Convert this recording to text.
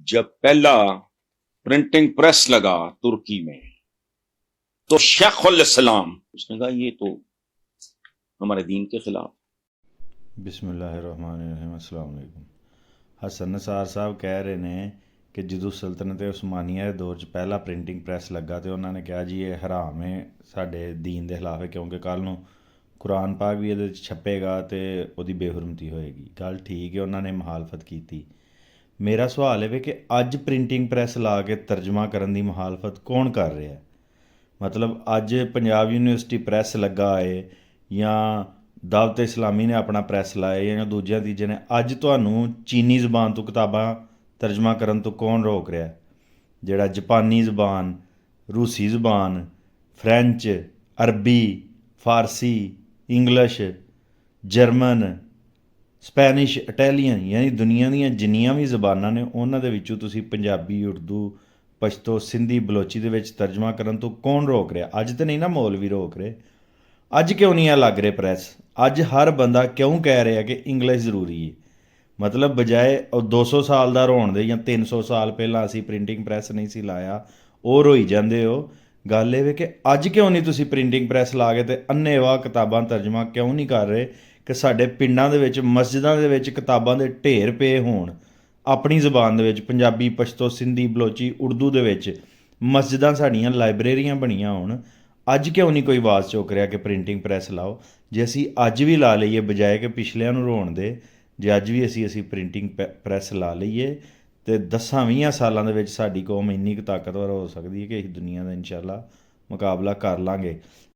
जब पहला printing press लगा तुर्की में तो शेखुल इस्लाम उसने कहा ये तो हमारे दीन के खिलाफ। बिस्मिल्लाहिर्रहमानिर्रहीम। अस्सलाम वालेकुम। हसन नसार ਸਾਹਿਬ ਕਹਿ ਰਹੇ ਨੇ ਕਿ ਜਦੋਂ ਸਲਤਨਤ ਉਸਮਾਨੀਆ ਦੇ ਦੌਰ 'ਚ ਪਹਿਲਾ ਪ੍ਰਿੰਟਿੰਗ ਪ੍ਰੈਸ ਲੱਗਾ ਤੇ ਉਹਨਾਂ ਨੇ ਕਿਹਾ ਜੀ ਇਹ ਹਰਾਮ ਹੈ, ਸਾਡੇ ਦੀਨ ਦੇ ਖਿਲਾਫ ਹੈ, ਕਿਉਂਕਿ ਕੱਲ ਨੂੰ ਕੁਰਾਨ ਪਾਕ ਵੀ ਇਹਦੇ 'ਚ ਛਪੇਗਾ ਤੇ ਉਹਦੀ ਬੇਹੁਰਮਤੀ ਹੋਏਗੀ। ਗੱਲ ਠੀਕ ਹੈ, ਉਹਨਾਂ ਨੇ ਮੁਖਾਲਫਤ ਕੀਤੀ। ਮੇਰਾ ਸਵਾਲ ਹੈ ਕਿ ਅੱਜ ਪ੍ਰਿੰਟਿੰਗ ਪ੍ਰੈਸ ਲਾ ਕੇ ਤਰਜਮਾ ਕਰਨ ਦੀ ਮੁਖਾਲਫਤ ਕੌਣ ਕਰ ਰਿਹਾ? ਮਤਲਬ ਅੱਜ ਪੰਜਾਬ ਯੂਨੀਵਰਸਿਟੀ ਪ੍ਰੈਸ ਲੱਗਾ ਹੈ ਜਾਂ ਦਾਵਤ ਇਸਲਾਮੀ ਨੇ ਆਪਣਾ ਪ੍ਰੈਸ ਲਾਇਆ ਜਾਂ ਦੂਜਿਆਂ ਤੀਜੇ ਨੇ, ਅੱਜ ਤੁਹਾਨੂੰ ਚੀਨੀ ਜ਼ਬਾਨ ਤੋਂ ਕਿਤਾਬਾਂ ਤਰਜਮਾ ਕਰਨ ਤੋਂ ਕੌਣ ਰੋਕ ਰਿਹਾ? ਜਿਹੜਾ ਜਾਪਾਨੀ ਜ਼ਬਾਨ, ਰੂਸੀ ਜ਼ਬਾਨ, ਫਰੈਂਚ, ਅਰਬੀ, ਫਾਰਸੀ, ਇੰਗਲਿਸ਼, ਜਰਮਨ, ਸਪੈਨਿਸ਼, ਇਟਾਲੀਅਨ, ਯਾਨੀ ਦੁਨੀਆ ਦੀਆਂ ਜਿੰਨੀਆਂ ਵੀ ਜ਼ਬਾਨਾਂ ਨੇ ਉਹਨਾਂ ਦੇ ਵਿੱਚੋਂ ਤੁਸੀਂ ਪੰਜਾਬੀ, ਉਰਦੂ, ਪਸ਼ਤੋ, ਸਿੰਧੀ, ਬਲੋਚੀ ਦੇ ਵਿੱਚ ਤਰਜਮਾ ਕਰਨ ਤੋਂ ਕੌਣ ਰੋਕ ਰਿਹਾ? ਅੱਜ ਤਾਂ ਨਹੀਂ ਨਾ ਮੌਲਵੀ ਰੋਕ ਰਹੇ। ਅੱਜ ਕਿਉਂ ਨਹੀਂ ਆ ਲੱਗ ਰਹੇ ਪ੍ਰੈਸ? ਅੱਜ ਹਰ ਬੰਦਾ ਕਿਉਂ ਕਹਿ ਰਿਹਾ ਕਿ ਇੰਗਲਿਸ਼ ਜ਼ਰੂਰੀ ਹੈ? ਮਤਲਬ ਬਜਾਏ ਉਹ 200 ਸਾਲ ਦਾ ਰੋਣ ਦੇ ਜਾਂ 300 ਸਾਲ ਪਹਿਲਾਂ ਅਸੀਂ ਪ੍ਰਿੰਟਿੰਗ ਪ੍ਰੈਸ ਨਹੀਂ ਸੀ ਲਾਇਆ, ਉਹ ਰੋਈ ਜਾਂਦੇ ਹੋ। ਗੱਲ ਇਹ ਵੇ ਕਿ ਅੱਜ ਕਿਉਂ ਨਹੀਂ ਤੁਸੀਂ ਪ੍ਰਿੰਟਿੰਗ ਪ੍ਰੈਸ ਲਾ ਕੇ ਤੇ ਅੰਨ੍ਹੇਵਾਹ ਕਿਤਾਬਾਂ ਤਰਜਮਾ ਕਿਉਂ ਨਹੀਂ ਕਰ ਰਹੇ ਕਿ ਸਾਡੇ ਪਿੰਡਾਂ ਦੇ ਵਿੱਚ, ਮਸਜਿਦਾਂ ਦੇ ਵਿੱਚ ਕਿਤਾਬਾਂ ਦੇ ਢੇਰ ਪਏ ਹੋਣ ਆਪਣੀ ਜ਼ਬਾਨ ਦੇ ਵਿੱਚ, ਪੰਜਾਬੀ, ਪਸ਼ਤੋ, ਸਿੰਧੀ, ਬਲੋਚੀ, ਉਰਦੂ ਦੇ ਵਿੱਚ ਮਸਜਿਦਾਂ ਸਾਡੀਆਂ ਲਾਇਬ੍ਰੇਰੀਆਂ ਬਣੀਆਂ ਹੋਣ। ਅੱਜ ਕਿਉਂ ਨਹੀਂ ਕੋਈ ਆਵਾਜ਼ ਚੁੱਕ ਰਿਹਾ ਕਿ ਪ੍ਰਿੰਟਿੰਗ ਪ੍ਰੈਸ ਲਾਓ? ਜੇ ਅਸੀਂ ਅੱਜ ਵੀ ਲਾ ਲਈਏ ਬਜਾਏ ਕਿ ਪਿਛਲਿਆਂ ਨੂੰ ਰੋਣ ਦੇ, ਜੇ ਅੱਜ ਵੀ ਅਸੀਂ ਪ੍ਰਿੰਟਿੰਗ ਪ੍ਰੈਸ ਲਾ ਲਈਏ ਤੇ 10-20 ਸਾਲਾਂ ਦੇ ਵਿੱਚ ਸਾਡੀ ਕੌਮ ਇੰਨੀ ਕੁ ਤਾਕਤਵਰ ਹੋ ਸਕਦੀ ਹੈ ਕਿ ਅਸੀਂ ਦੁਨੀਆ ਦਾ ਇਨਸ਼ਾਅੱਲਾ ਮੁਕਾਬਲਾ ਕਰ ਲਾਂਗੇ।